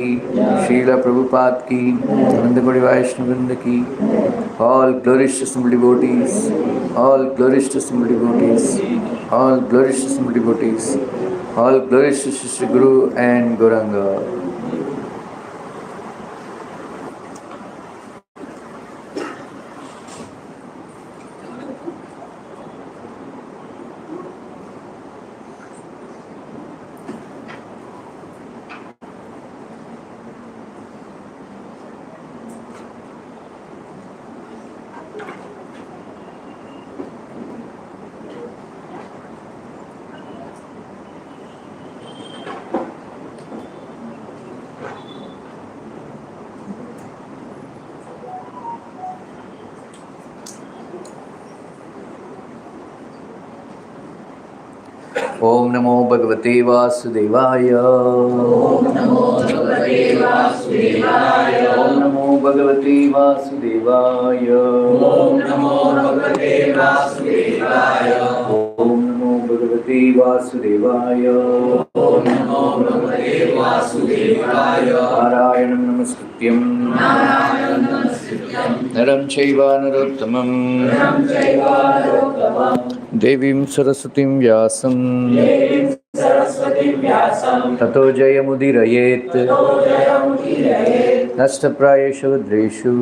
Srila Prabhupada ki, Nandakodi Vaishnavrinda ki, all glories to simple devotees, all glories to simple devotees, all glories to simple devotees, all glories to Shri Guru and Gauranga. Om Namo Bhagavate Vasudevaya. Om Namo Bhagavate Vasudevaya. Om Namo Bhagavate Vasudevaya. Om Namo Bhagavate Vasudevaya. Om Namo Bhagavate Vasudevaya. Om Namo Bhagavate Vasudevaya. Narayanam Namaskrityam. Narayanam Namaskrityam. Naram Chaiva Narottamam. Naram Chaiva Narottamam. Devim Saraswatim Vyasam Tato Jayamudirayet Nashtaprayeshu Vadreshu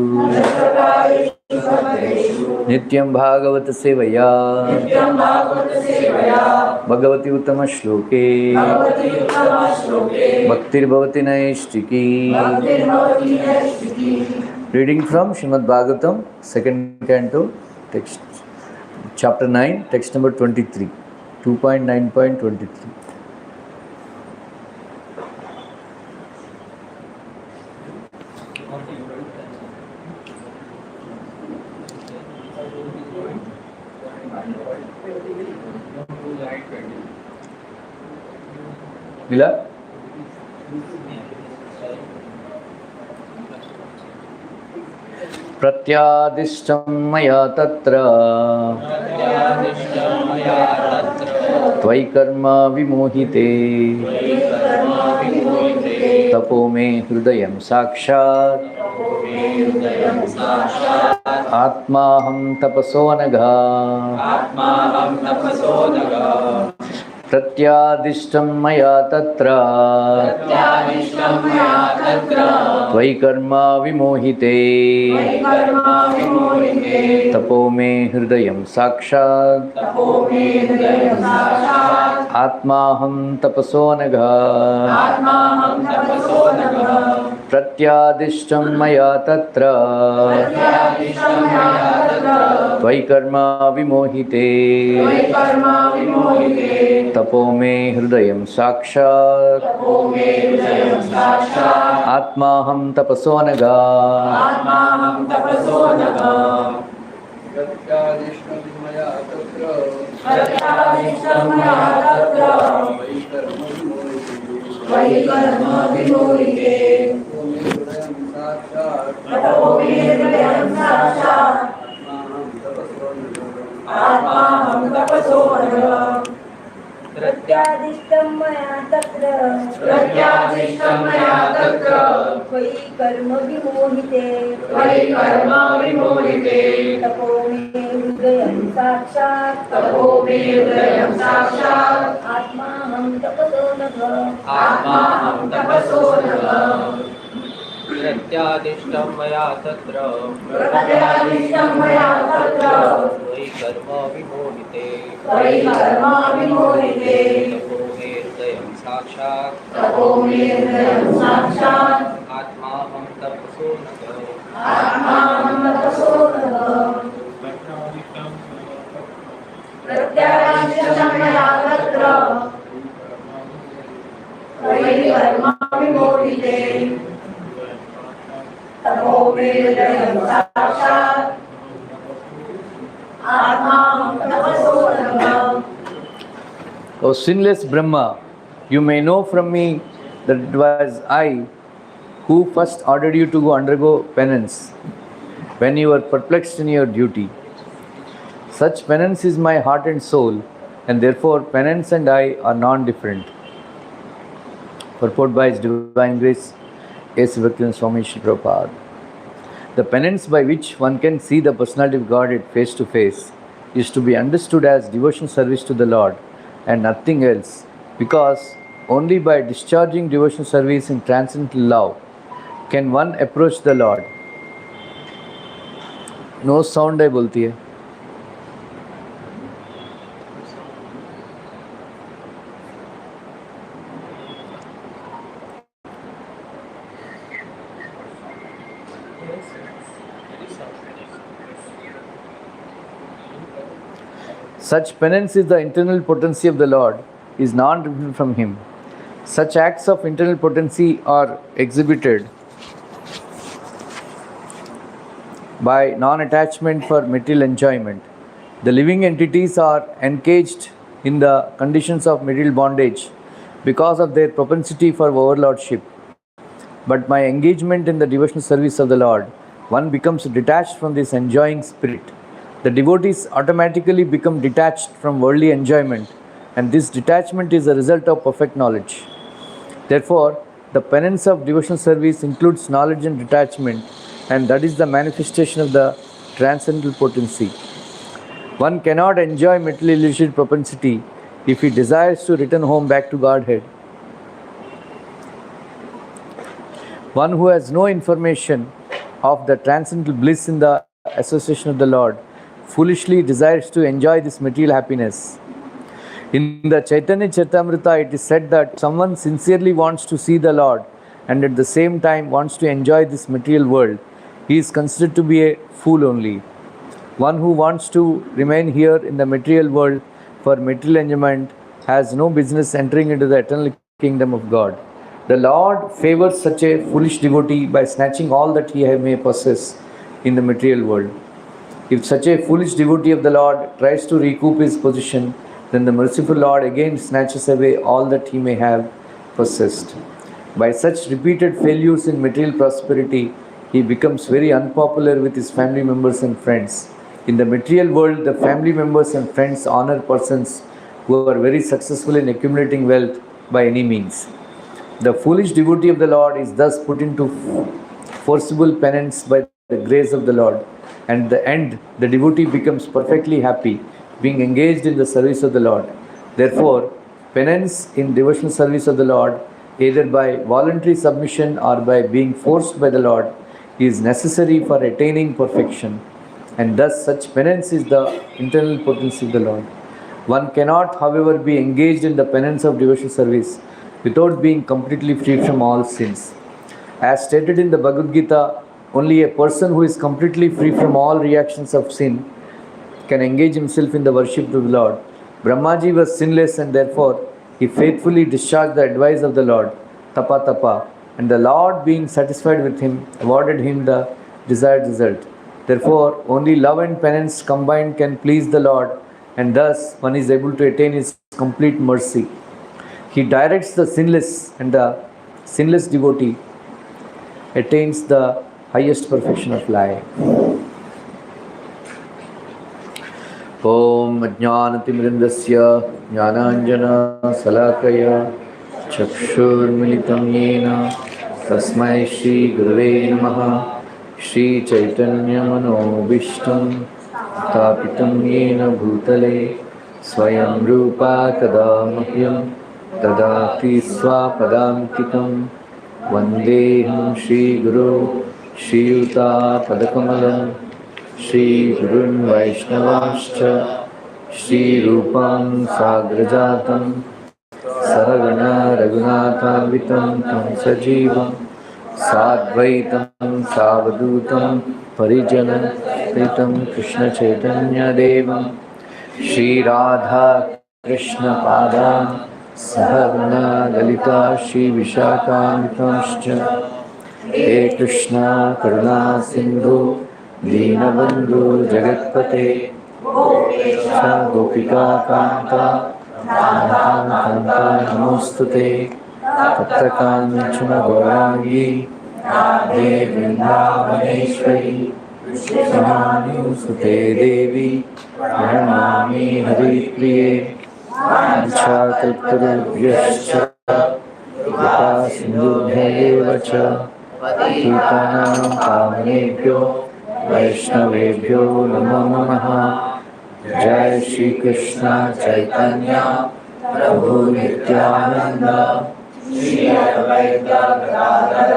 Nityam Bhagavata Sevaya Bhagavati Uttama Shloke Bhaktir Bhavati Naishtiki. Reading from Srimad Bhagavatam, 2nd canto, text Chapter 9, text number 23, 2.9.23. Mila? Pratyadishtam maya tatra Tvai karma vimohite Tapo me hrudayam sakshat Atmaham tapaso nagha Pratyadishtam maya tatra Tvai karma vimohite Tapo me hrudayam sakshat Atmaham tapaso nagha Pratyadishtam maya tatra Tvai karma vimohite Tapo me hrudayam sakshat Atmaham tapaso nagha प्रत्यादिष्टं मया तत्र त्वयि कर्म विमोहिते तपो मे हृदयं साक्षात् आत्माहं तपसो नघ प्रत्यादिष्टं मया तत्र त्वयि कर्म विमोहिते तपो मे हृदयं साक्षात् आत्माहं तपसो नघ प्रत्यादिष्टं मया तत्र त्वयि कर्म विमोहिते तपो मे हृदयं साक्षात् आत्माहं तपसो नघ. O sinless Brahma, you may know from me that it was I who first ordered you to undergo penance when you were perplexed in your duty. Such penance is my heart and soul, and therefore penance and I are non-different. Purport by His Divine Grace, S. Bhaktivinoda Swami Shri Prabhupada. The penance by which one can see the personality of Godhead face to face is to be understood as devotion service to the Lord and nothing else, because only by discharging devotion service in transcendental love can one approach the Lord. No sound है बोलती है. Such penance is the internal potency of the Lord, is not different from Him. Such acts of internal potency are exhibited by non-attachment for material enjoyment. The living entities are encaged in the conditions of material bondage because of their propensity for overlordship. But by engagement in the devotional service of the Lord, one becomes detached from this enjoying spirit. The devotees automatically become detached from worldly enjoyment, and this detachment is a result of perfect knowledge. Therefore, the penance of devotional service includes knowledge and detachment, and that is the manifestation of the transcendental potency. One cannot enjoy material illicit propensity if he desires to return home back to Godhead. One who has no information of the transcendental bliss in the association of the Lord foolishly desires to enjoy this material happiness. In the Chaitanya Charitamrita, it is said that someone sincerely wants to see the Lord and at the same time wants to enjoy this material world. He is considered to be a fool only. One who wants to remain here in the material world for material enjoyment has no business entering into the eternal kingdom of God. The Lord favors such a foolish devotee by snatching all that he may possess in the material world. If such a foolish devotee of the Lord tries to recoup his position, then the merciful Lord again snatches away all that he may have possessed. By such repeated failures in material prosperity, he becomes very unpopular with his family members and friends. In the material world, the family members and friends honor persons who are very successful in accumulating wealth by any means. The foolish devotee of the Lord is thus put into forcible penance by the grace of the Lord, and at the end, the devotee becomes perfectly happy, being engaged in the service of the Lord. Therefore, penance in devotional service of the Lord, either by voluntary submission or by being forced by the Lord, is necessary for attaining perfection. And thus, such penance is the internal potency of the Lord. One cannot, however, be engaged in the penance of devotional service without being completely free from all sins. As stated in the Bhagavad Gita, only a person who is completely free from all reactions of sin can engage himself in the worship of the Lord. Brahmaji was sinless and therefore he faithfully discharged the advice of the Lord, tapa tapa, and the Lord, being satisfied with him, awarded him the desired result. Therefore, only love and penance combined can please the Lord, and thus one is able to attain his complete mercy. He directs the sinless, and the sinless devotee attains the highest perfection of life. Om Ajnanatimrindasya Jnananjana Salakaya Chakshurmilitam Yena Tasmai Shri Gurave Namaha Shri Chaitanya Manobishtam Tapitam Yena Bhutale Swayam Rupa Kadamahyam Tadati Swapadamtikam Vandeham Shri Guru Shri Yuta Padakamalam Shri Gurun Vaishnavascha Shri Rupam Sagrajatam Saragana Raghunathavitam Tam Sajivam Sadvaitam Savadutam Parijana Pritam Krishna Chaitanya Devam Shri Radha Krishna Padam Sahavana Dalita Shri Vishakamitamscha He Krishna Karuna Sindhu Deenabandhu Jagatpate Gopecha Gopika Kanta Kanta Namostute Tattakanchana Gauragi Radhe Vrindavaneshwari Krishnani Sute Devi Pranami Hari Priye Vancha Kalparubhyascha Kripa Sindhubhya Evacha पतितानां पावनेभ्यो वैष्णवेभ्यो नमो नमः। जय श्री कृष्ण चैतन्य प्रभु नित्यानंद श्री अद्वैत गदाधर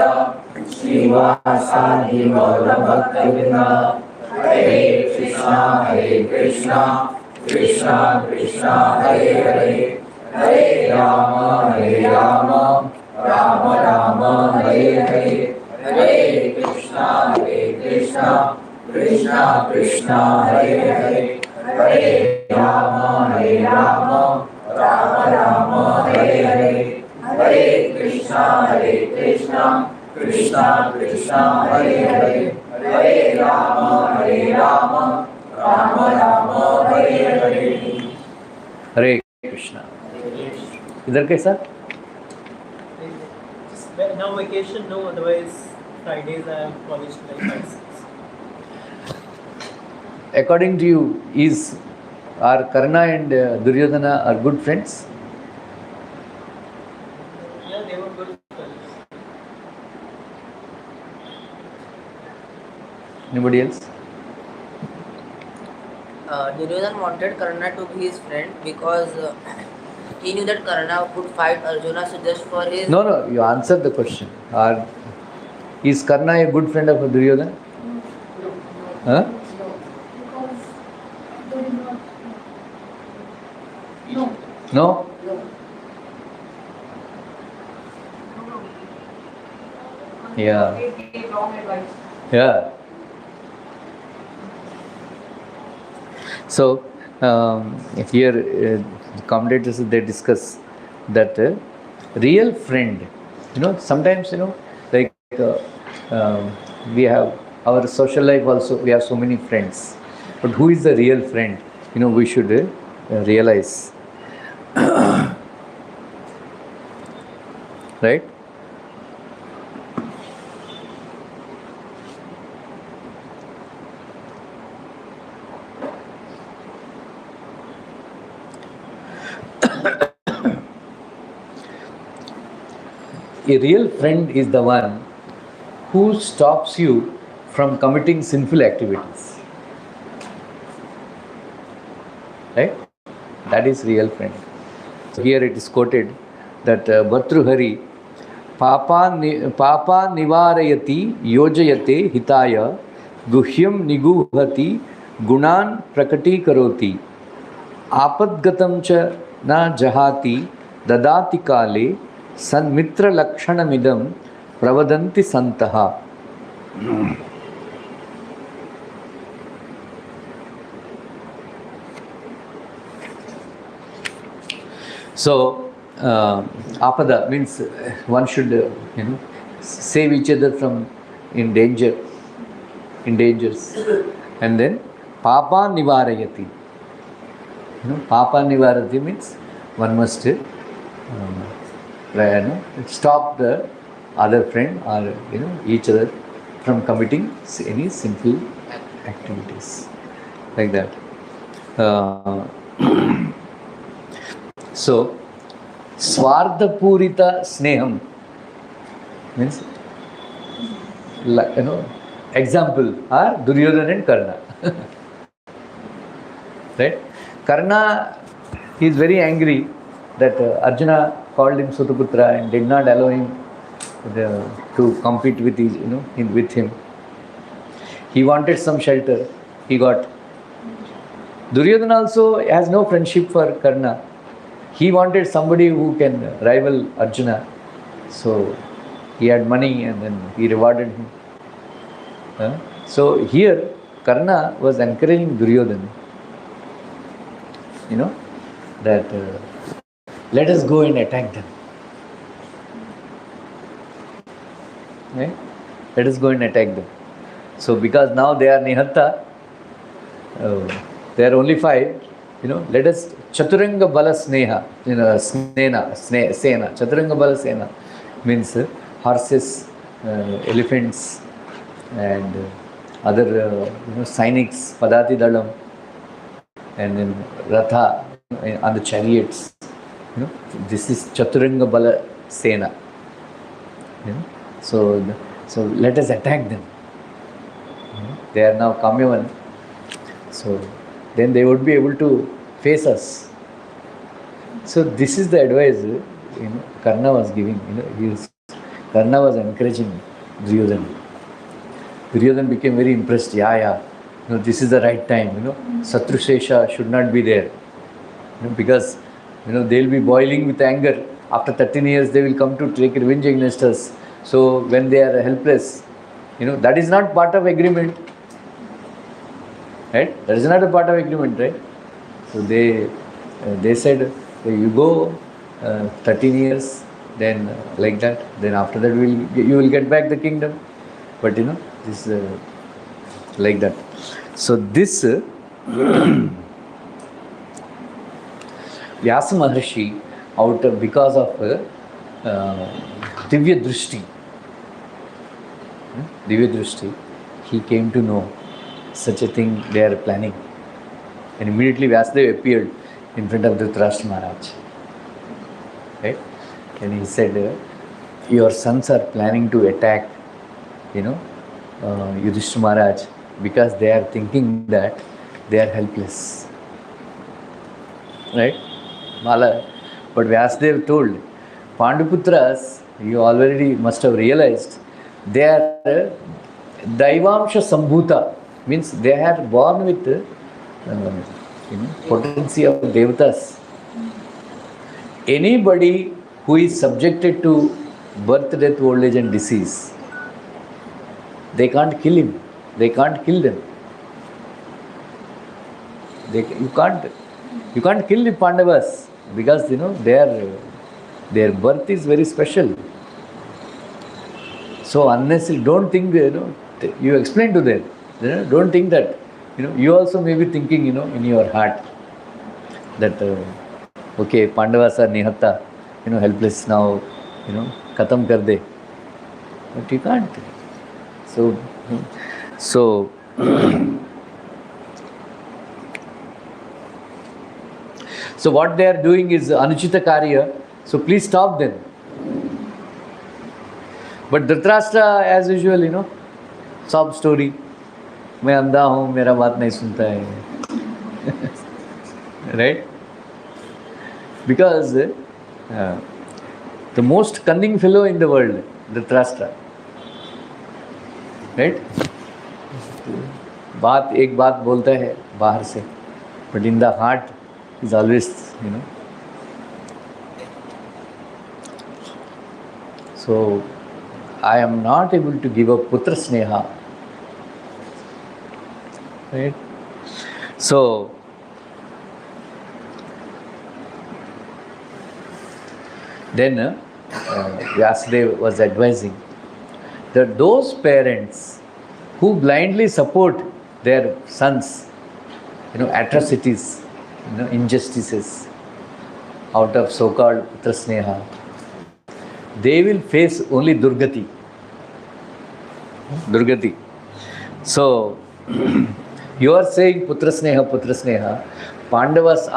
श्रीवासादि गौर भक्तवृंद। हरे कृष्णा कृष्णा कृष्णा हरे हरे, हरे राम राम राम हरे हरे, हरे कृष्णा कृष्णा कृष्णा हरे हरे, हरे राम राम राम हरे हरे, हरे कृष्णा कृष्णा कृष्णा हरे हरे, हरे राम राम राम हरे हरे। हरे कृष्णा। इधर कैसा? Now vacation, no, otherwise Fridays I have college like 5, 6. According to you, are Karna and Duryodhana are good friends? Yeah, they were good friends. Anybody else? Duryodhana wanted Karna to be his friend because he knew that Karna would fight Arjuna, so just for his... No, you answered the question. Is Karna a good friend of Duryodhana? Huh? No? Yeah. Yeah. So, here commentators they discuss that real friend, sometimes, like we have our social life also, we have so many friends. But who is the real friend? We should realize. Right? A real friend is the one who stops you from committing sinful activities. Right? That is real friend. So here it is quoted that Bhartruhari papa nivarayati yojayate hitaya guhyam niguhati gunan prakati karoti आपद्गतं च न जहाति ददाति काले सन्मित्र लक्षणमिदं प्रवदन्ति सन्तः. So apada means one should save each other from dangers, and then papa nivarayati. Papa nivarati means one must stop the other friend or each other from committing any sinful activities, like that. So Swardha Purita Sneham means, example are Duryodhana and Karna. Right? Karna, he is very angry that Arjuna called him Sutaputra and did not allow him to compete with with him. He wanted some shelter, he got. Duryodhana also has no friendship for Karna. He wanted somebody who can rival Arjuna. So he had money and then he rewarded him. So here Karna was encouraging Duryodhana. That let us go and attack them. Right? Let us go and attack them. So because now they are Nihatta, they are only 5, let us Chaturanga Bala Sneha, Sena. Chaturanga Bala Sena means horses, elephants, and other Cynics, Padati Dalam, and then Ratha on the chariots. This is Chaturanga Bala Sena. So So let us attack them. They are now Kamyavan. So then they would be able to face us. So this is the advice Karna was giving. Karna was encouraging Duryodhana. Duryodhana became very impressed. Yeah. This is the right time. Satru Shesha should not be there. Because they'll be boiling with anger. After 13 years, they will come to take revenge against us. So when they are helpless, that is not part of agreement. Right? That is not a part of agreement, right? So they said, you go 13 years, then like that. Then after that, you will get back the kingdom. But this like that. So this Vyasa Maharshi, because of Divya Drishti, he came to know such a thing they are planning. And immediately Vyasadeva appeared in front of Dhritarashtra Maharaj. Right? And he said, your sons are planning to attack, Yudhishthira Maharaj, because they are thinking that they are helpless. Right? Mala. But Vyasadeva told, Panduputras, you already must have realized, they are Daivamsha Sambhuta, means they are born with potency of Devatas. Anybody who is subjected to birth, death, old age and disease, they can't kill him. They can't kill them. You can't kill the Pandavas because their birth is very special. So unless you don't think, you explain to them. Don't think that, you also may be thinking, in your heart that, okay, Pandavas are nihata, helpless now, khatam kar de. But you can't. So what they are doing is Anuchita Karya, so please stop them. But Dhritarashtra, as usual, sob story. मैं अंधा हूँ, मेरा बात नहीं सुनता है. Right? Because the most cunning fellow in the world, Dhritarashtra. Right? एक बात बोलता है बाहर से, but in the heart is always, So I am not able to give up putra sneha. Right? So then Vyasadeva was advising that those parents who blindly support their sons, atrocities, injustices out of so-called putra sneha, they will face only Durgati. So you are saying putra sneha. Pandavas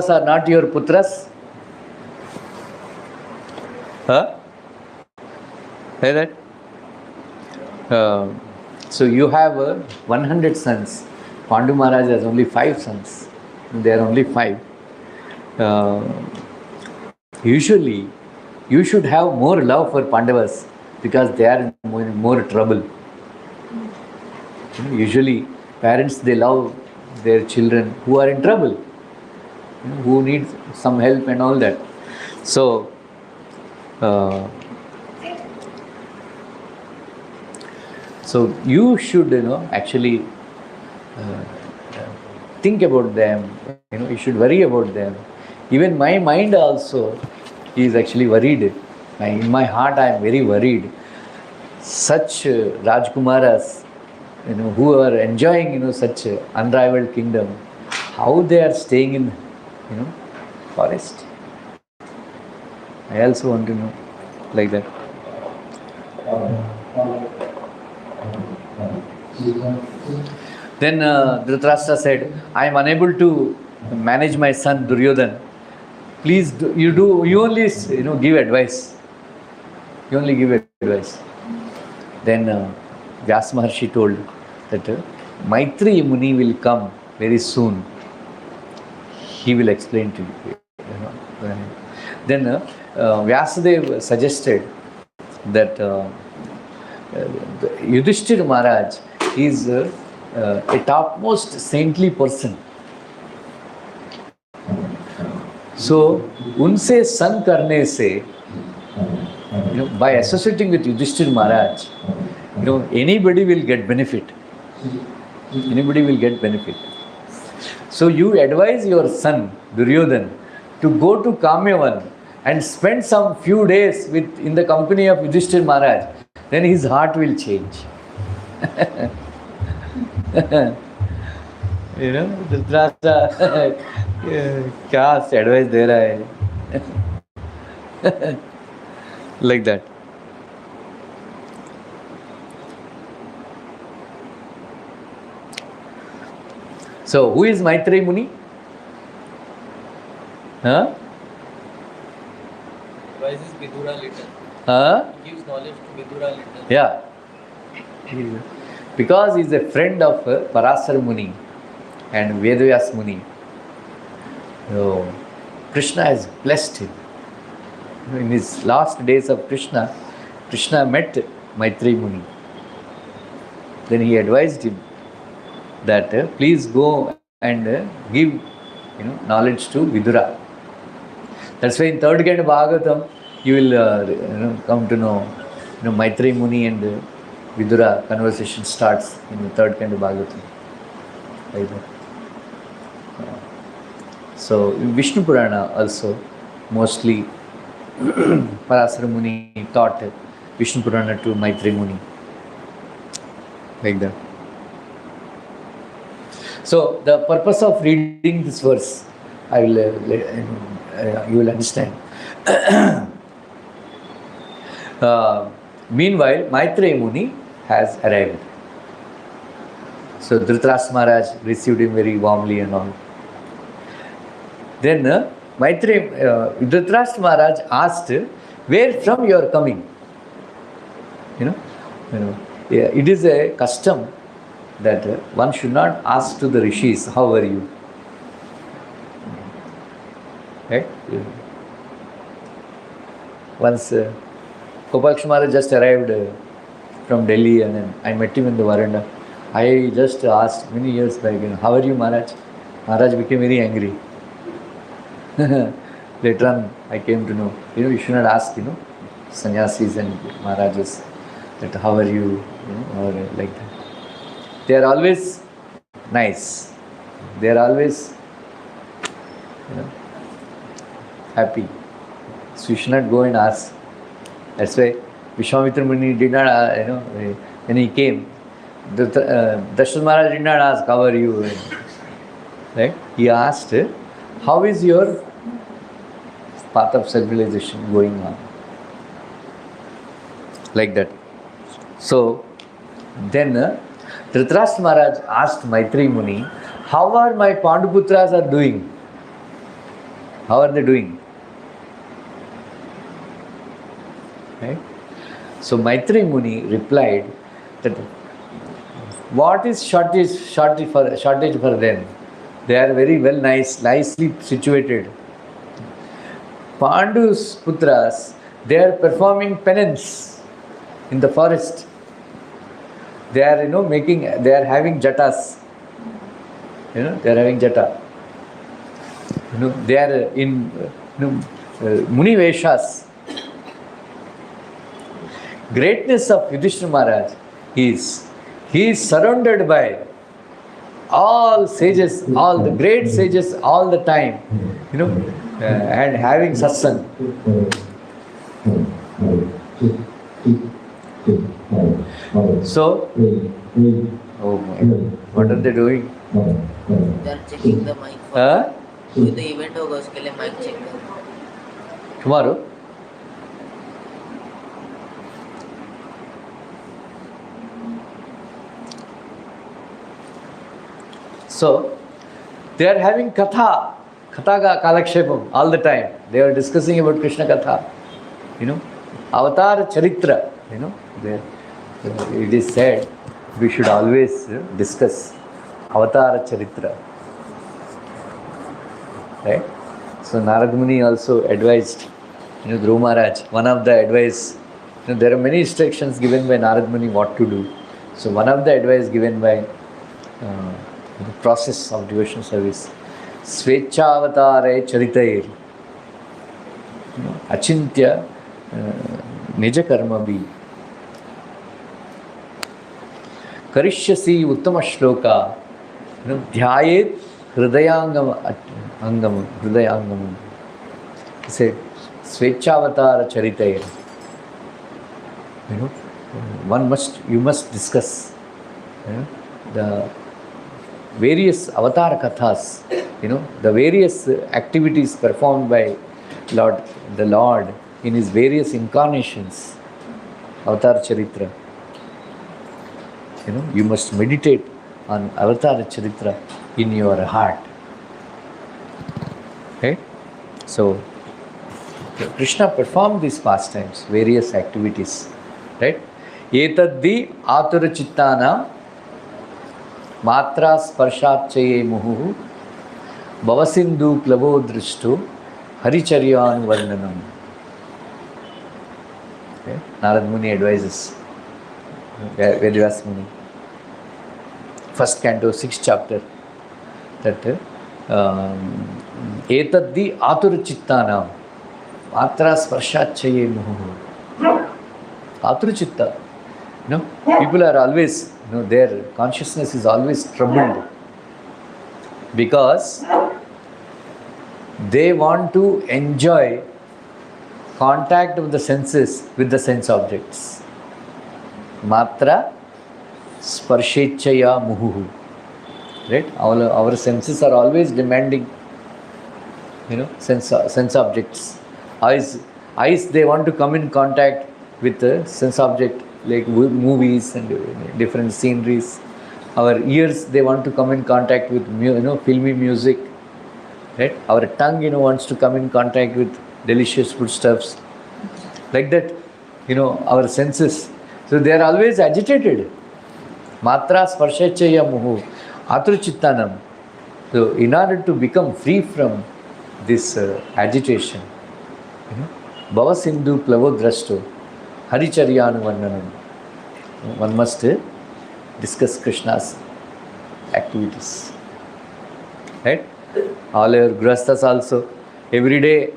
are not your putras? Huh? Hear that? So you have 100 sons. Pandu Maharaj has only 5 sons. There are only 5. Usually, you should have more love for Pandavas because they are in more trouble. Usually, parents, they love their children who are in trouble, who need some help and all that. So you should, actually think about them. You should worry about them. Even my mind also is actually worried. In my heart, I am very worried. Such Rajkumaras, who are enjoying, such unrivaled kingdom, how they are staying in, forest. I also want to know like that. Then Dhritarashtra said, I am unable to manage my son Duryodhana. Please, you only give advice. You only give advice. Then Vyas Maharshi told that Maitri Muni will come very soon. He will explain to you. Then Vyasadeva suggested that Yudhishthir Maharaj is a topmost saintly person. So, unse san karne se, by associating with Yudhishthir Maharaj, anybody will get benefit. Anybody will get benefit. So you advise your son Duryodhan to go to Kamyavan and spend some few days in the company of Yudhishthir Maharaj. Then his heart will change. Dhritarashtra, क्या advice दे रहा है? Like that. So, who is Maitreya Muni? Huh? Advises Vidura little. Huh? Gives knowledge to Vidura little. Yeah. Because he is a friend of Parasar Muni and Vedavyas Muni. So, Krishna has blessed him. In his last days of Krishna met Maitreya Muni. Then he advised him that please go and give knowledge to Vidura. That's why in third canto Bhagavatam you will come to know Maitreya Muni and Vidura conversation starts in the third canto Bhagavatam. Like that. So in Vishnu Purana also mostly Parasara Muni taught Vishnu Purana to Maitreya Muni. Like that. So the purpose of reading this verse, I will you will understand. Meanwhile, Maitreya Muni has arrived. So Dhritarashtra Maharaj received him very warmly and all. Then Dhritarashtra Maharaj asked, "Where from you are coming?" It is a custom that one should not ask to the rishis, "How are you?" Right? Once Gopal Krishna Maharaj just arrived from Delhi, and then I met him in the veranda. I just asked many years back, "How are you, Maharaj?" Maharaj became very angry. Later on, I came to know, you should not ask, sannyasis and Maharajas that how are you, or like that. They are always nice. They are always, happy. So you should not go and ask. That's why Vishwamitra Muni did not, when he came, Dasharatha Maharaj did not ask, "How are you?" Right? He asked, "How is your path of self-realization going on?" Like that. So, then Dhritarashtra Maharaj asked Maitreya Muni, "How are my Panduputras are doing? How are they doing?" Right? So Maitreya Muni replied that what is shortage for them? They are very well nicely situated. Pandu's Putras, they are performing penance in the forest. They are, they are having jatas. They are having jata. They are in Muni Veshas. Greatness of Yudhishthira Maharaj is, he is surrounded by all sages, all the great sages all the time, and having satsang. So, oh my God, what are they doing? They are checking the mic for the event होगा उसके लिए mic check करो. Tomorrow? So, they are having katha kalakshepam all the time. They are discussing about Krishna katha, avatar charitra, it is said we should always discuss Avatara Charitra. Right? So Narad Muni also advised, Dhruva Maharaj, one of the advice, there are many instructions given by Narad Muni what to do. So one of the advice given by the process of devotion service, Svecha-avatare charitair, Achintya Nija karma bhi. Karishyasi uttama shloka, dhyayet hridayangam. He said, Svecha-avatara charitair. You must discuss the various avatar kathas, the various activities performed by the Lord in his various incarnations, avatar charitra. You must meditate on avatar charitra in your heart. Okay? So, Krishna performed these pastimes, various activities. Right? Etaddi atura chittana matra sparshat chaye muhu bhavasindu plavo drishtu haricharyan varnanam. Okay? Narad Muni advises Vedyas Muni. First canto, 6th chapter. That etaddi atura chittana matra sparshat chaye muhu. Atura-chitta. People are always, their consciousness is always troubled because they want to enjoy contact of the senses with the sense objects. Matra sparshechaya muhuhu. Right? Our senses are always demanding, sense objects. Eyes, they want to come in contact with the sense object like movies and different sceneries. Our ears, they want to come in contact with filmy music. Right? Our tongue wants to come in contact with delicious foodstuffs. Like that, our senses. So they are always agitated. Matra sparshachaya muhu atruchittanam. So in order to become free from this agitation, Bhavasindu plavodrashto Haricharyanu Varnanam. One must discuss Krishna's activities. Right? All your grihasthas also, every day,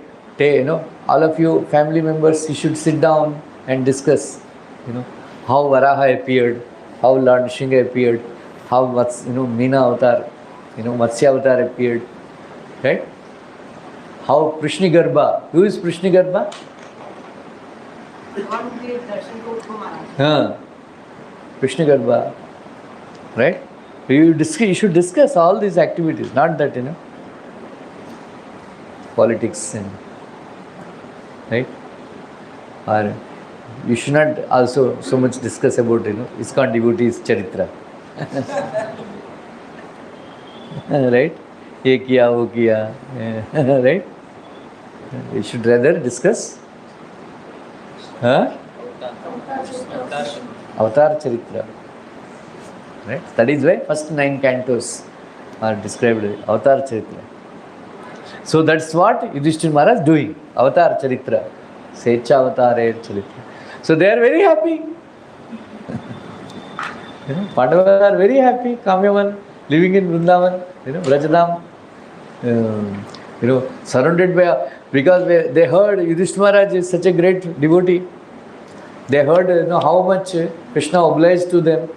all of you family members, you should sit down and discuss, how Varaha appeared, how Lord Nrsimha appeared, how Meena Avatar, Matsya Avatar appeared. Right? How Prishnigarbha. Who is Prishnigarbha? Krishnagarbha, right? You should discuss all these activities, not that, politics and, right? Or you should not also so much discuss about, ISKCON devotees' charitra. Right? Ye kiya, wo kiya, right? You should rather discuss Avatar Charitra. Right? That is why first 9 cantos are described Avatar Charitra. So that's what Yudhishthira Maharaj is doing. Avatar Charitra. Secha Avatare Charitra. So they are very happy. Pandavas are very happy. Kamyavan, living in Vrindavan, Brajadam. Surrounded by, because they heard Yudhishthira Maharaj is such a great devotee. They heard how much Krishna obliged to them.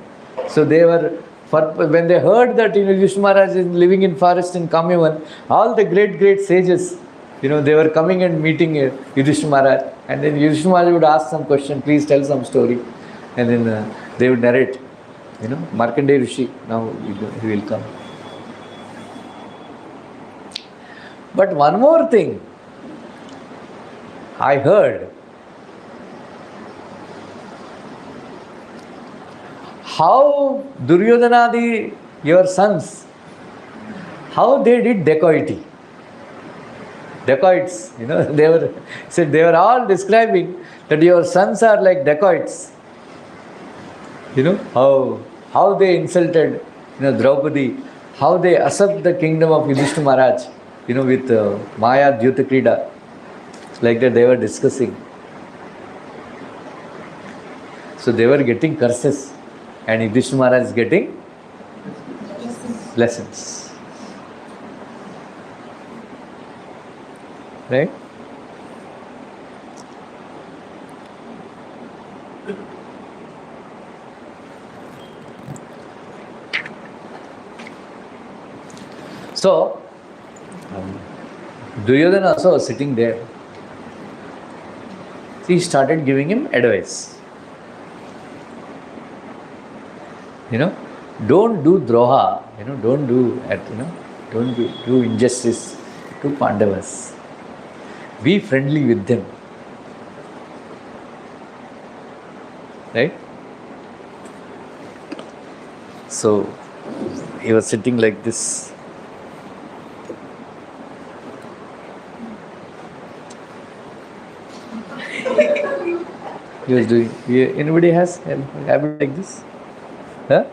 So they were, when they heard that Yudhishthira Maharaj is living in forest in Kamyavan, all the great sages, they were coming and meeting Yudhishthira Maharaj. And then Yudhishthira Maharaj would ask some question, please tell some story. And then they would narrate. Markandeya Rishi, now he will come. But one more thing I heard, how Duryodhanadi, your sons, how they did dacoity. Dacoits, they were all describing that your sons are like dacoits. You know how they insulted, Draupadi, how they usurped the kingdom of Yudhishthira Maharaj, with Maya Dhyuta Krida. Like that they were discussing. So they were getting curses and Yudhishthira Maharaj is getting lessons. Right? So, Duryodhana also was sitting there. He started giving him advice. Don't do droha, don't do injustice to Pandavas. Be friendly with them. Right? So, he was sitting like this. He was doing. Anybody has a habit like this? Huh?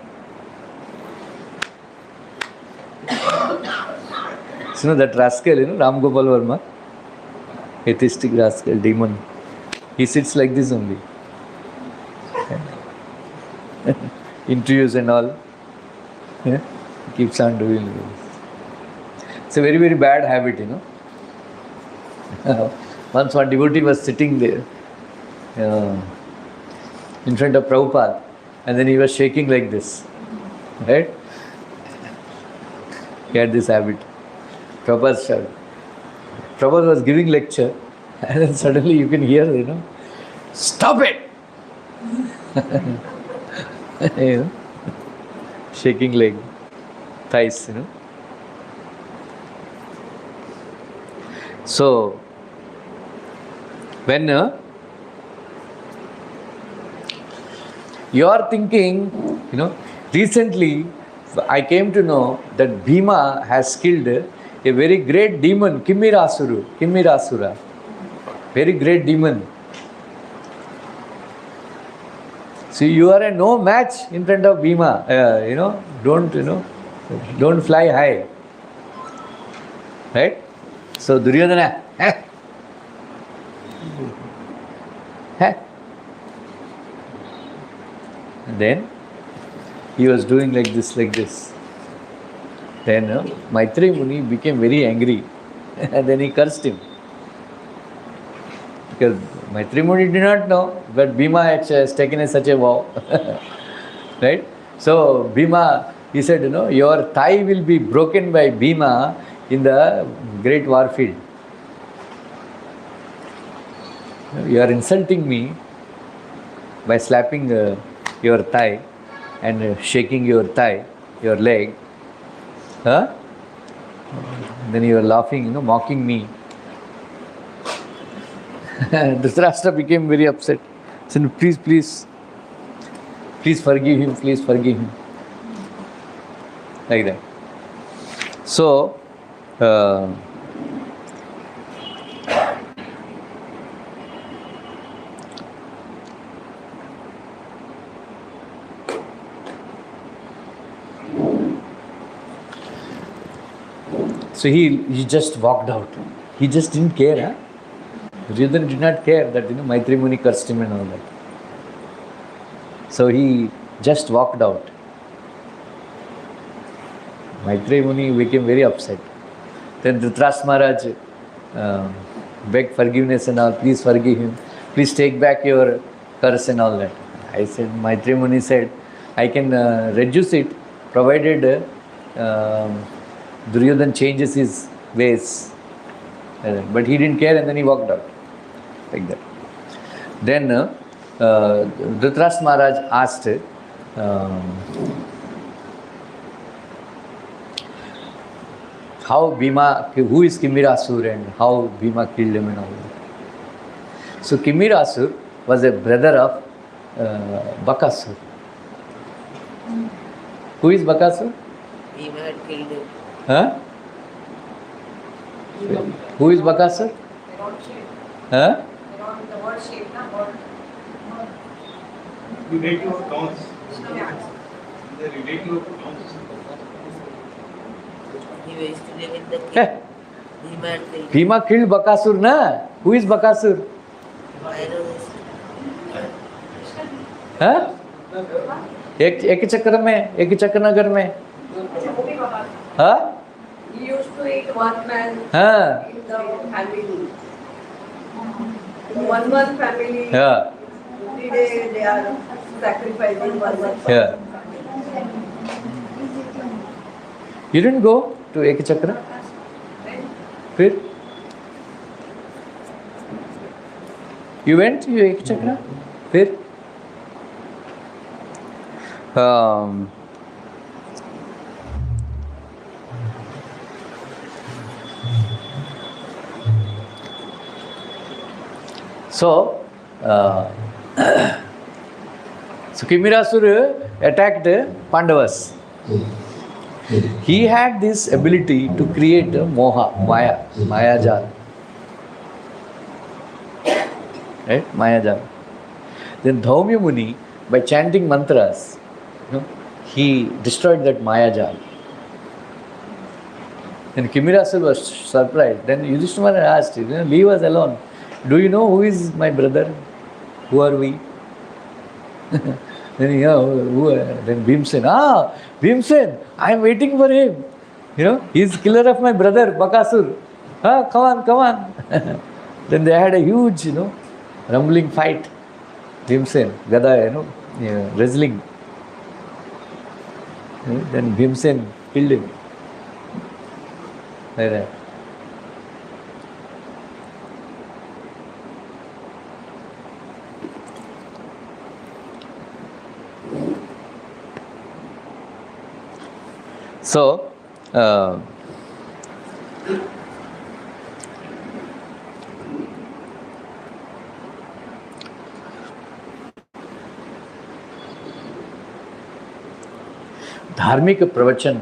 So, that rascal, Ram Gopal Verma, atheistic rascal, demon, he sits like this only. Interviews and all. Yeah? He keeps on doing this. It's a very, very bad habit, Once one devotee was sitting there in front of Prabhupada, and then he was shaking like this. Right? He had this habit. Prabhupada was giving lecture, and then suddenly you can hear, stop it! Shaking like thighs, So, when you are thinking, recently I came to know that Bhima has killed a very great demon, Kimirasura. Very great demon. See, you are a no match in front of Bhima. Don't fly high. Right? So, Duryodhana, then he was doing like this. Then Maitreya Muni became very angry and then he cursed him. Because Maitreya Muni did not know that Bhima has taken such a vow. Right? So Bhima, he said, your thigh will be broken by Bhima in the great war field. You are insulting me by slapping your thigh and shaking your thigh, your leg. Huh? Then you are laughing, mocking me. Dhritarashtra became very upset. Said, please forgive him, Like that. So, so he just walked out. He just didn't care. Huh? Duryodhana did not care that Maitreya Muni cursed him and all that. So he just walked out. Maitreya Muni became very upset. Then Dhritarashtra Maharaj begged forgiveness and all. Please forgive him. Please take back your curse and all that. I said, Maitreya Muni said, I can reduce it provided Duryodhana changes his ways. But he didn't care and then he walked out. Like that. Then Dhritarashtra Maharaj asked how Bhima, who is Kimirasur and how Bhima killed him and all that. So Kimirasur was a brother of Bakasur. Who is Bakasur? Bhima had killed him. Huh? Who is Bakasur? Huh? The word shape, not word. You make your dance. He used to live in the Hey, cave. Bhima had killed him. Bhima killed Bakasur, na? Who is Bakasur? I know this. हाँ? एक चक्र में, एक चक्र नगर में, हाँ? He used to eat one man हाँ, in the family. In one family. yeah, Every day they are sacrificing one. yeah. You didn't go to एक चक्र? फिर? You went to एक चक्र? फिर? So Kimirasura attacked Pandavas. He had this ability to create a Mayajal. Right? Mayajal. Then Dhaumya Muni, by chanting mantras, he destroyed that Mayajal. Then Kimirasura was surprised. Then Yudhishthira asked him, leave us alone. Do you know who is my brother? Who are we? Then then Bhimsen, Bhimsen, I am waiting for him. He is killer of my brother, Bakasur. Come on. Then they had a huge, rumbling fight. Bhimsen, Gada, wrestling. Then Bhimsen killed him. Like that. So, धार्मिक प्रवचन,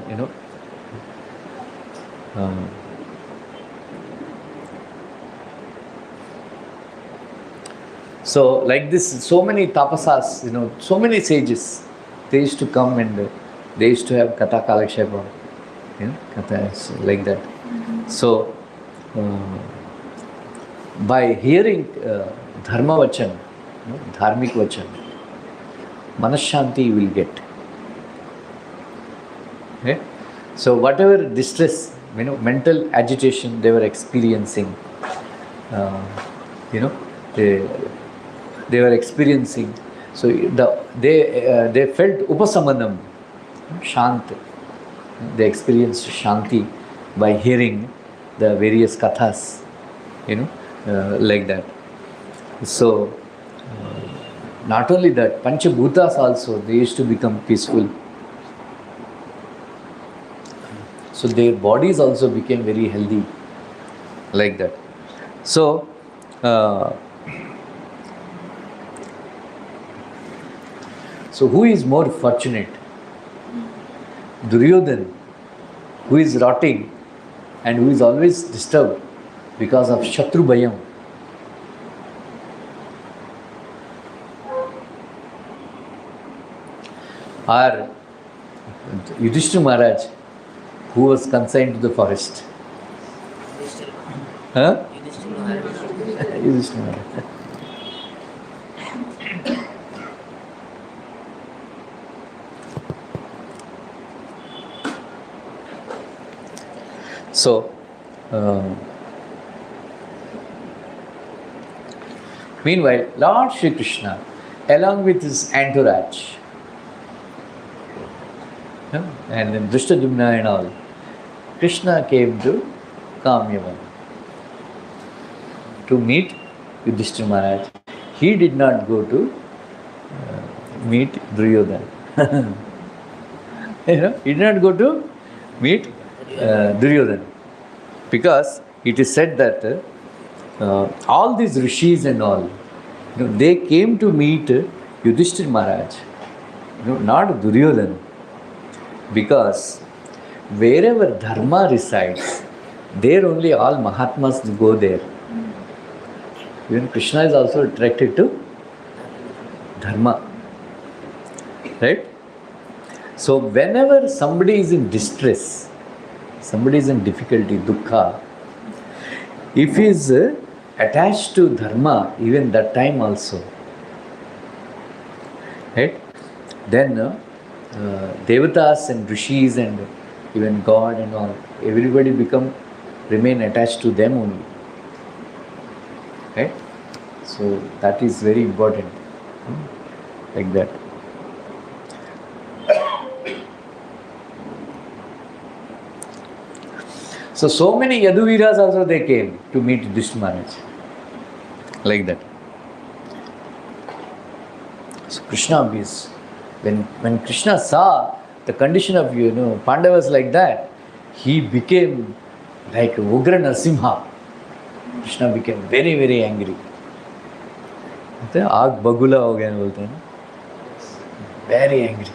so like this, so many tapasas, so many sages, they used to come and they used to have katha kalakshepa, kathas like that. So by hearing dharma vachan, dharmik vachan, manashanti you will get. Okay? So whatever distress, mental agitation they were experiencing, they were experiencing. So they felt upasamanam, shant. They experienced shanti by hearing the various kathas, like that. So not only that, Panchabhutas also, they used to become peaceful. So their bodies also became very healthy, like that. So who is more fortunate? Duryodhan, who is rotting and who is always disturbed because of Shatru Bhayam. Or Yudhishthira Maharaj, who was consigned to the forest. Huh? Yudhishthira Maharaj. So, meanwhile, Lord Shri Krishna, along with his entourage, and then Drishtadyumna and all, Krishna came to Kamyavan to meet Yudhishthira Maharaj. He did not go to meet Duryodhan. He did not go to meet Duryodhan, because it is said that all these rishis and all, they came to meet Yudhishthira Maharaj, not Duryodhan, because wherever dharma resides, there only all Mahatmas go there. Even Krishna is also attracted to dharma, right? So whenever somebody is in distress, somebody is in difficulty, dukkha, if he is attached to dharma, even that time also, right? Then devatas and rishis and even God and all, everybody remain attached to them only, right? So that is very important, like that. So many Yaduviras also they came to meet Yudhishthira Maharaj, like that. So Krishna is, when Krishna saw the condition of Pandavas like that, he became like Ugra Narasimha. Krishna became very, very angry. आग बगुला हो गया बोलते हैं ना, very angry,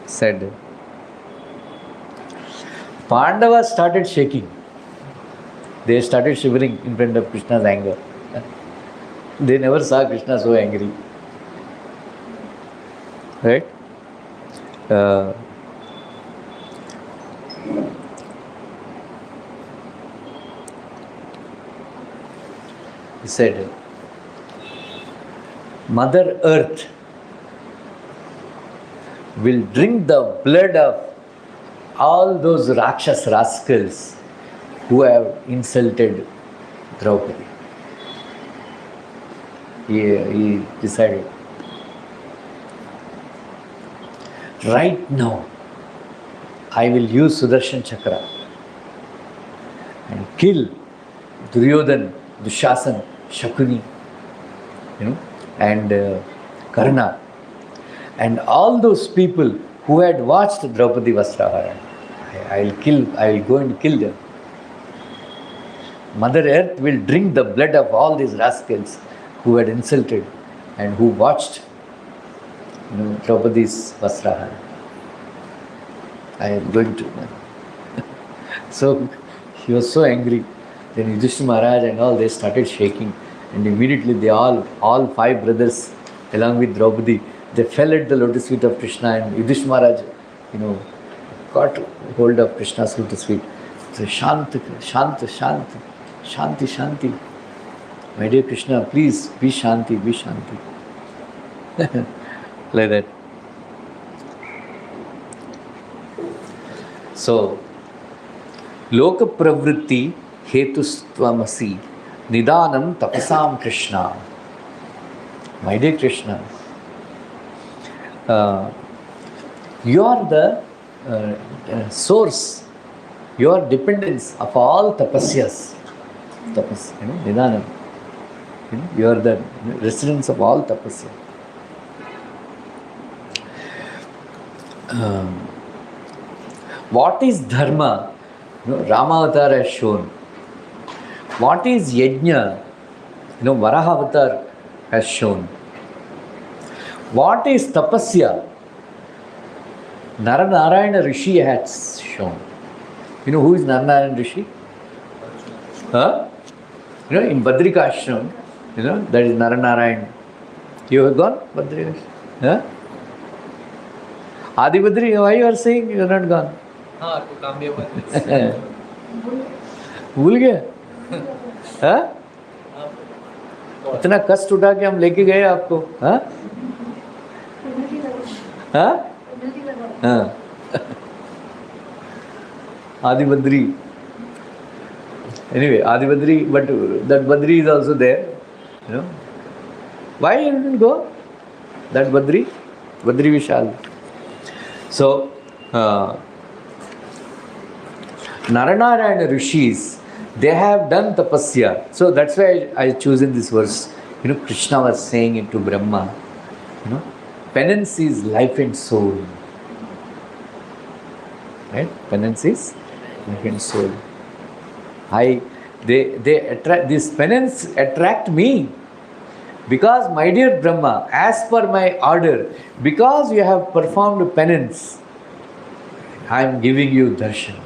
said. Pandavas started shaking. They started shivering in front of Krishna's anger. They never saw Krishna so angry. Right? He said, Mother Earth will drink the blood of all those Rakshas rascals who have insulted Draupadi. He decided. Right now, I will use Sudarshan Chakra and kill Duryodhan, Dushasan, Shakuni, and Karna, and all those people who had watched Draupadi Vastrahara. I will go and kill them. Mother Earth will drink the blood of all these rascals who had insulted and who watched Draupadi's Vastrahara. I am going to. So he was so angry. Then Yudhishthira Maharaj and all, they started shaking, and immediately they all 5 brothers along with Draupadi, they fell at the lotus feet of Krishna, and Yudhishthira Maharaj, got hold of Krishna's lotus feet. So Shanti, Shanti, Shanti, Shanti, Shanti. My dear Krishna, please be Shanti, be Shanti. Like that. So, Loka Pravritti Hetustvamasi Nidanam Tapasam Krishna. My dear Krishna, you are the source, you are dependence of all tapasyas. Tapas, Nidanam. You are the residence of all tapasya. What is dharma? Rama Avatar has shown. What is yajna? Varaha Avatar has shown. What is tapasya? Naranarayana Rishi has shown. Who is Naranarayana Rishi? Huh? In Badrika Ashram, that is Naranarayana. You have gone Badrika Ashram? Huh? Adi Badri, why you are saying you are not gone? हाँ तो काम भी बंद भूल गए? हाँ? इतना कष्ट उठा के हम लेके गए आपको, हाँ? हाँ? हाँ? Adi Badri. Anyway, Adi Badri, but that Badri is also there. Why you didn't go? That Badri? Badri Vishal. So, Naranarayana Rishis, they have done tapasya. So that's why I chosen this verse. Krishna was saying it to Brahma. Penance is life and soul. Right? Penance is life and soul. They attract, this penance attract me. Because my dear Brahma, as per my order, because you have performed penance, I am giving you darshan.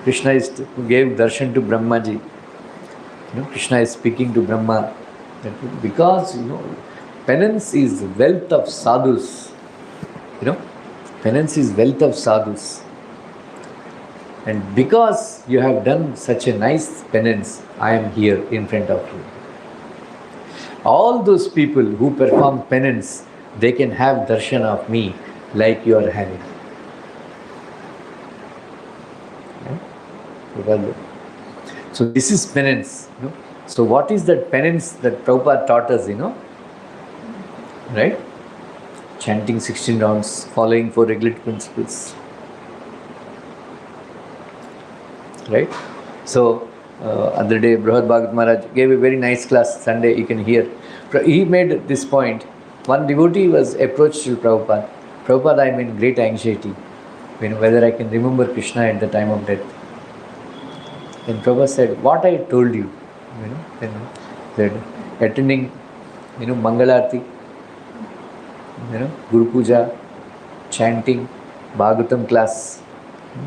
Krishna gave darshan to Brahmaji. Krishna is speaking to Brahma. Because, penance is wealth of sadhus. Penance is wealth of sadhus. And because you have done such a nice penance, I am here in front of you. All those people who perform penance, they can have darshan of me like you are having. So this is penance. So what is that penance that Prabhupada taught us, right? Chanting 16 rounds, following 4 regulative principles. Right? So, other day, Brihad Bhagat Maharaj gave a very nice class, Sunday, you can hear. He made this point. One devotee was approached to Prabhupada. Prabhupada, I am in great anxiety, whether I can remember Krishna at the time of death. Then Prabhupada said, what I told you, that attending, Mangalarti, Guru Puja, chanting, Bhagavatam class,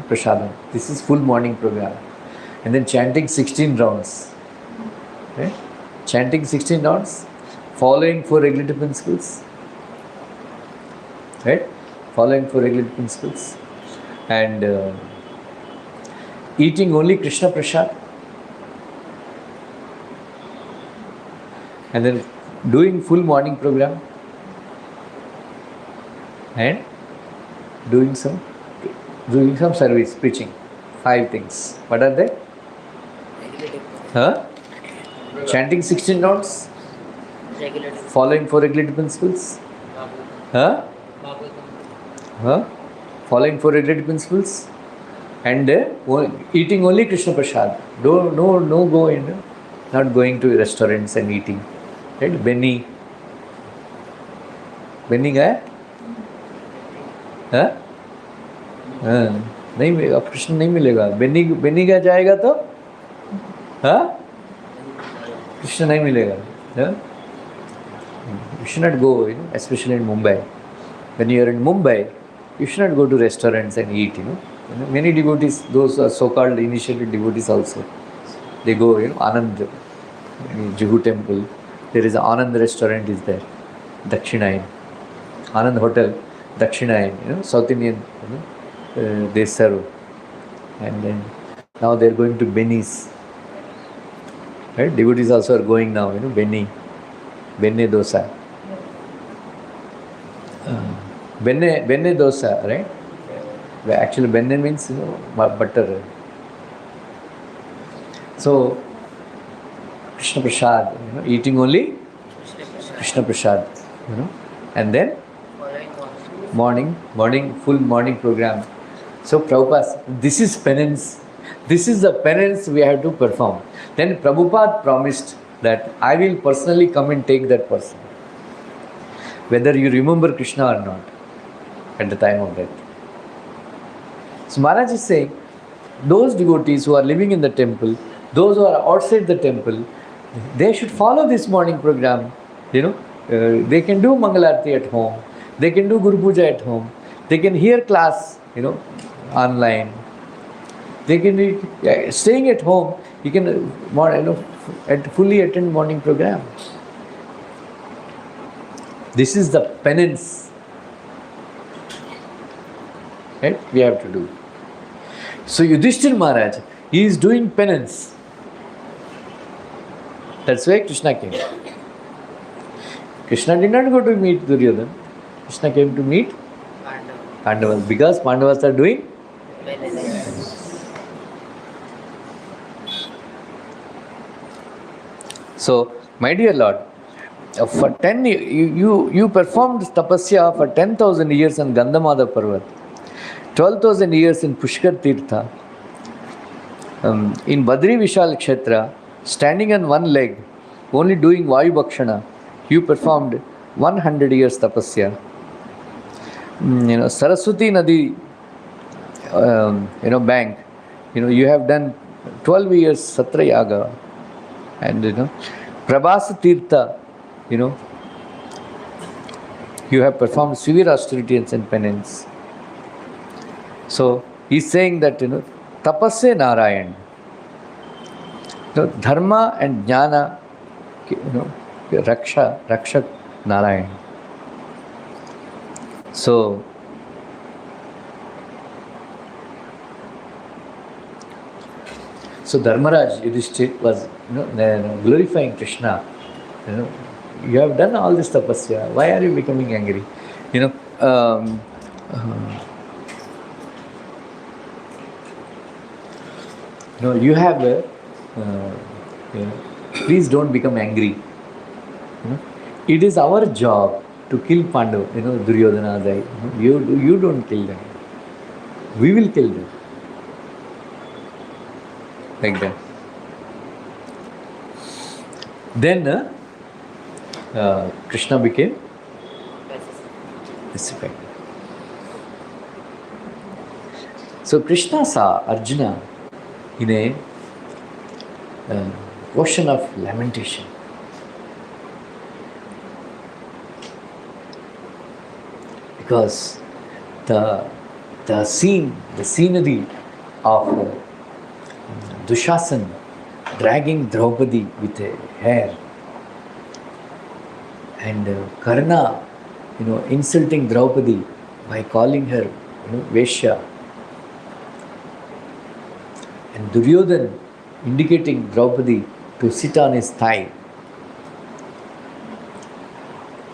Prasadam. This is full morning program. And then chanting 16 rounds. Right? Chanting 16 rounds, following 4 regulative principles. Right? Following 4 regulative principles. And eating only Krishna Prasad. And then doing full morning program. And doing some service, preaching. 5 things. What are they? Chanting 16 rounds. Following 4 regulative principles. Following 4 regulative principles. And eating only Krishna Prasad. No go in. Not going to restaurants and eating. Right? Benny gaya? नहीं मिलेगा, कृष्ण नहीं मिलेगा. बेनी का जाएगा तो कृष्ण नहीं मिलेगा. You should not go, especially in Mumbai. When you are in Mumbai, you should not go to restaurants and eat. Many devotees, those are so-called initiated devotees also, they go, Anand, Juhu temple. There is an Anand restaurant is there, Dakshinayan. Anand hotel, Dakshinayan, South Indian, they serve. And then now they are going to Benny's. Right? Devotees also are going now, Benne dosa. Benne dosa, right? Actually, Benne means, butter. So, Krishna Prasad, eating only Krishna Prasad, and then morning, full morning program. So Prabhupada, this is penance. This is the penance we have to perform. Then Prabhupada promised that I will personally come and take that person, whether you remember Krishna or not, at the time of death. So Maharaj is saying, those devotees who are living in the temple, those who are outside the temple, they should follow this morning program. They can do Mangalarti at home. They can do Guru Puja at home. They can hear class, online. They can be staying at home. You can, fully attend morning program. This is the penance, right? We have to do. So Yudhishthira Maharaj, he is doing penance. That's why Krishna came. Krishna did not go to meet Duryodhana. Krishna came to meet Pandavas, because Pandavas are doing penance. So, my dear Lord, for 10 you performed tapasya for 10,000 years in Gandhamada Parvat, 12,000 years in Pushkar Tirtha, in Badri Vishal Kshetra, standing on one leg, only doing Vayu Bhakshana, you performed 100 years tapasya. Saraswati Nadi, bank, you have done 12 years Satra Yaga, and Prabhasa Tirtha, you have performed severe austerities and penance. So he's saying that tapasya Narayan, dharma and jnana, rakshak Narayan. So, Dharmaraj Yudhishthir was glorifying Krishna. You have done all this tapasya. Why are you becoming angry? You have a. Please don't become angry. It is our job to kill Pandav. Duryodhana. You don't kill them. We will kill them. Like that. Then Krishna became pacified. So Krishna saw Arjuna in a ocean of lamentation. Because the scenery of Dushasan dragging Draupadi with a hair, and Karna, insulting Draupadi by calling her, Veshya, and Duryodhan indicating Draupadi to sit on his thigh.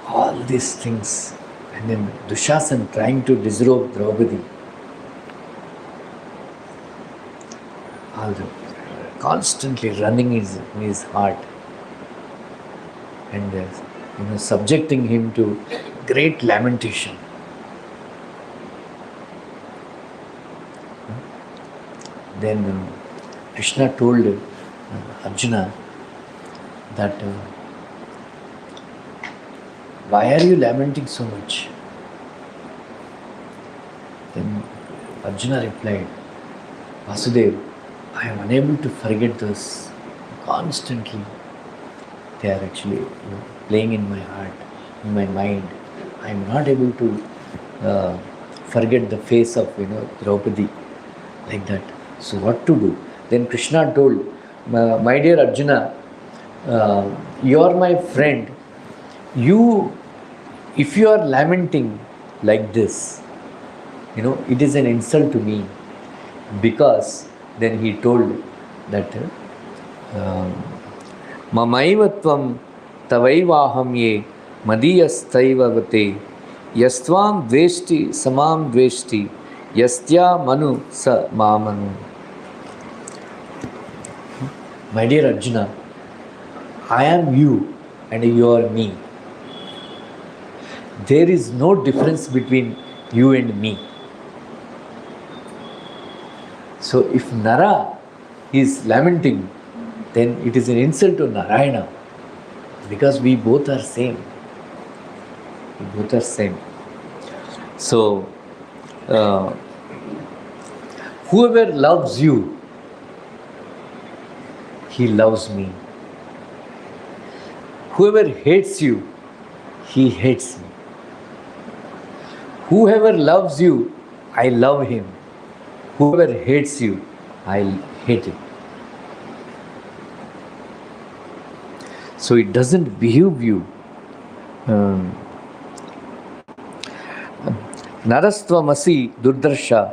All these things, and then Dushasan trying to disrobe Draupadi. All the constantly running in his heart, and subjecting him to great lamentation. Then Krishna told Arjuna that why are you lamenting so much? Then Arjuna replied, Vasudev, I am unable to forget those constantly. They are actually playing in my heart, in my mind. I am not able to forget the face of Draupadi like that. So what to do? Then Krishna told, my dear Arjuna, you are my friend. If you are lamenting like this, it is an insult to me. Because then he told that Mamaivatvam tavaivaham ye madiyasthaivavate yastvam dveshti samam dveshti yastya manu sa mamanu. My dear Arjuna, I am you and you are me. There is no difference between you and me. So if Nara is lamenting, then it is an insult to Narayana, because we both are same. We both are same. So whoever loves you, he loves me. Whoever hates you, he hates me. Whoever loves you, I love him. Whoever hates you, I hate him. So it doesn't behoove you. Narastvamasi durdarsha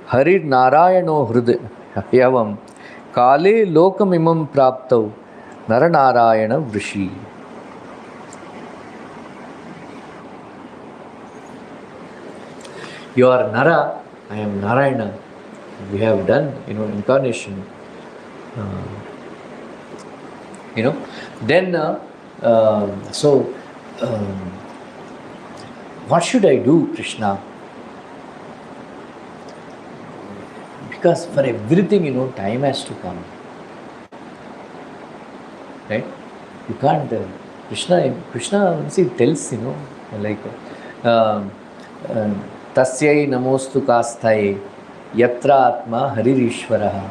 harir narayano hridayavam kale lokamimam praptau naranarayana vrishi. You are Nara, I am Narayana. We have done, incarnation. Then, what should I do, Krishna? Because for everything, time has to come. Right? You can't, Krishna tells, like, Tasyai namostu kasthaye yatra atma haririshvaraha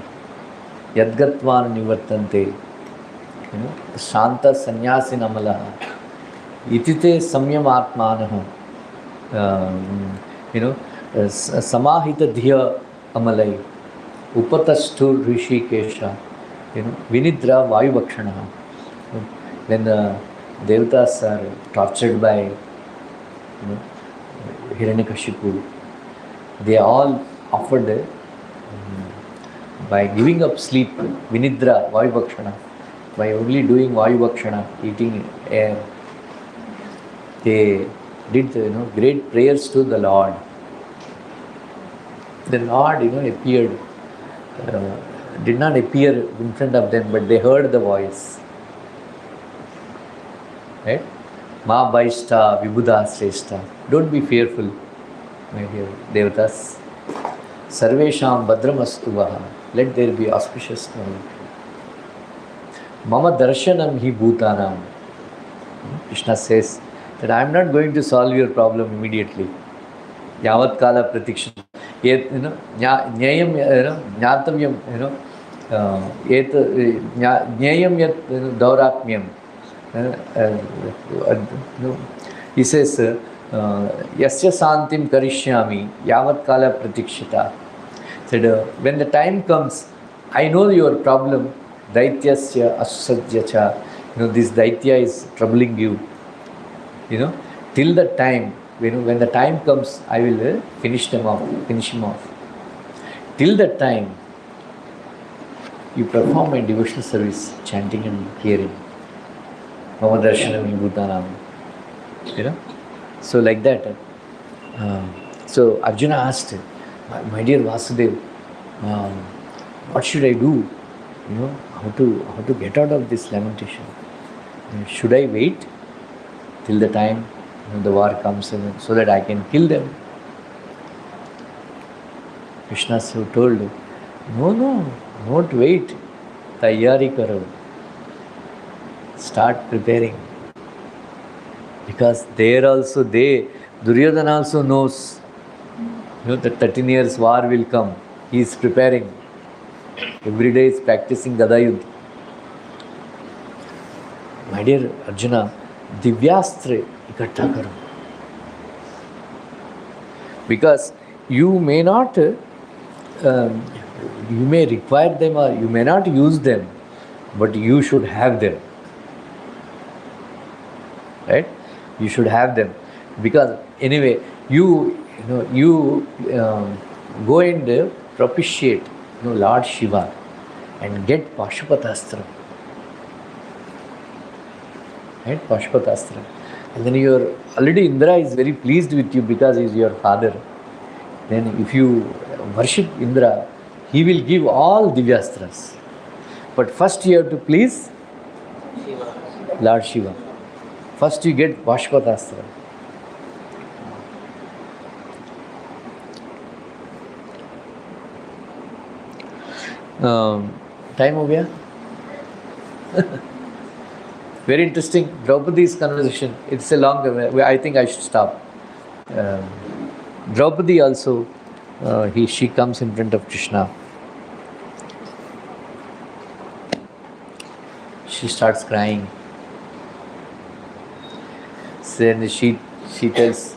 yadgatvan nivartante shanta sannyasi namalaha itite samyam atmanaha samahita dhiya amalai upatashtu rishikesha vinidra vayubhakshanaha. When Devatas are tortured by Hiranyakashipu. They all offered by giving up sleep, Vinidra, Vayubhakshana, by only doing Vayubhakshana, eating air. They did great prayers to the Lord. The Lord appeared, did not appear in front of them, but they heard the voice. Right? Ma Baishta Vibhuda Sreshta. Don't be fearful, my dear Devatas. Sarvesham Badramastu Vaha. Let there be auspicious knowledge. Mama Darshanam Hi Bhutanam. Krishna says that I am not going to solve your problem immediately. Yavat Kala Pratikshana. Yet, Nyayam, Nyatavyam, Nyayam Yat Dauratmyam. He says, Yasya Santim Karishyami, Yavat Kala Pratikshita. Said, when the time comes, I know your problem, Daityasya Asajyacha. This Daitya is troubling you. Till the time, when the time comes, I will finish him off. Till that time, you perform my devotional service, chanting and hearing. Mama Darshanam Bhutanam. So like that. So Arjuna asked, my dear Vasudev, what should I do? How to get out of this lamentation? Should I wait till the time the war comes so that I can kill them? Krishna told, no, don't wait. Tayyari karo. Start preparing. Because Duryodhana also knows that 13 years war will come. He is preparing. Every day is practicing Gada Yuddha. My dear Arjuna, Divyastre ikattha karo. Because you may not, you may require them or you may not use them, but you should have them. Right? You should have them. Because anyway, you go and propitiate Lord Shiva and get Pashupatastra. Right? Pashupatastra. And then already Indra is very pleased with you because he is your father. Then if you worship Indra, he will give all Divyastras. But first you have to please Lord Shiva. First you get Pashupatastra. Time ho gaya? Very interesting. Draupadi's conversation. It's a long, I think I should stop. Draupadi also, she comes in front of Krishna. She starts crying. Then she tells,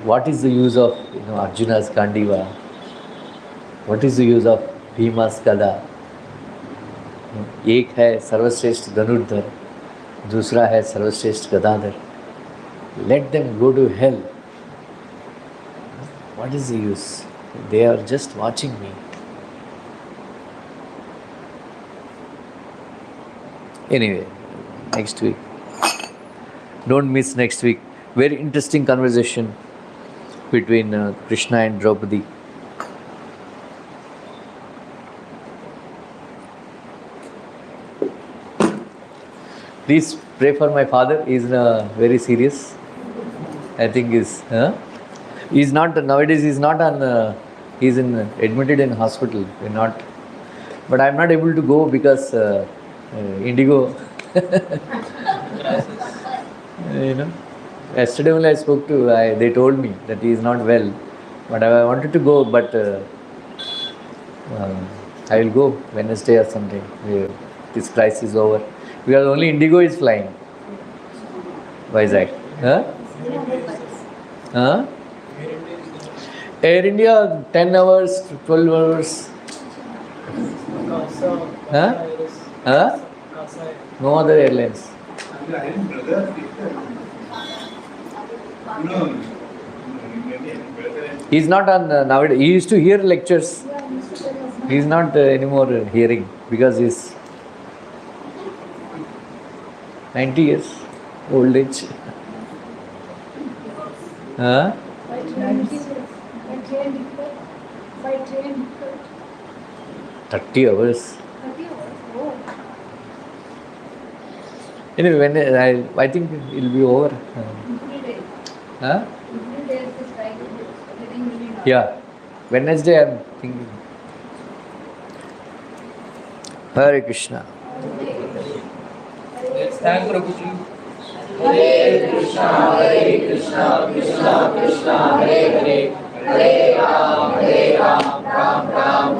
what is the use of Arjuna's Gandiva? What is the use of Bhima's Gada? एक है सर्वश्रेष्ठ धनुर्धर, दूसरा है सर्वश्रेष्ठ Gadadhar. Let them go to hell. What is the use? They are just watching me. Anyway, next week. Don't miss next week. Very interesting conversation between Krishna and Draupadi. Please pray for my father. He is very serious. I think he's not nowadays. He's not on. He's admitted in hospital. But I'm not able to go because Indigo. Yesterday only I spoke to. They told me that he is not well. But I wanted to go. But I will go Wednesday or something. This crisis is over. Because only Indigo is flying. Vizag. Air India 10 hours, 12 hours. No other airlines. He's not on nowadays. He used to hear lectures. He's not anymore hearing because he's 90 years old age. Huh? By train, 30 hours. 30 hours. Oh. Anyway, when I think it'll be over. Every day. Huh? Every day is like getting really hard. Yeah. Wednesday I'm thinking. Hare Krishna. Let's thank Prabhuji. Hare Krishna, Krishna Krishna, Hare Hare, Hare Ram, Ram Ram,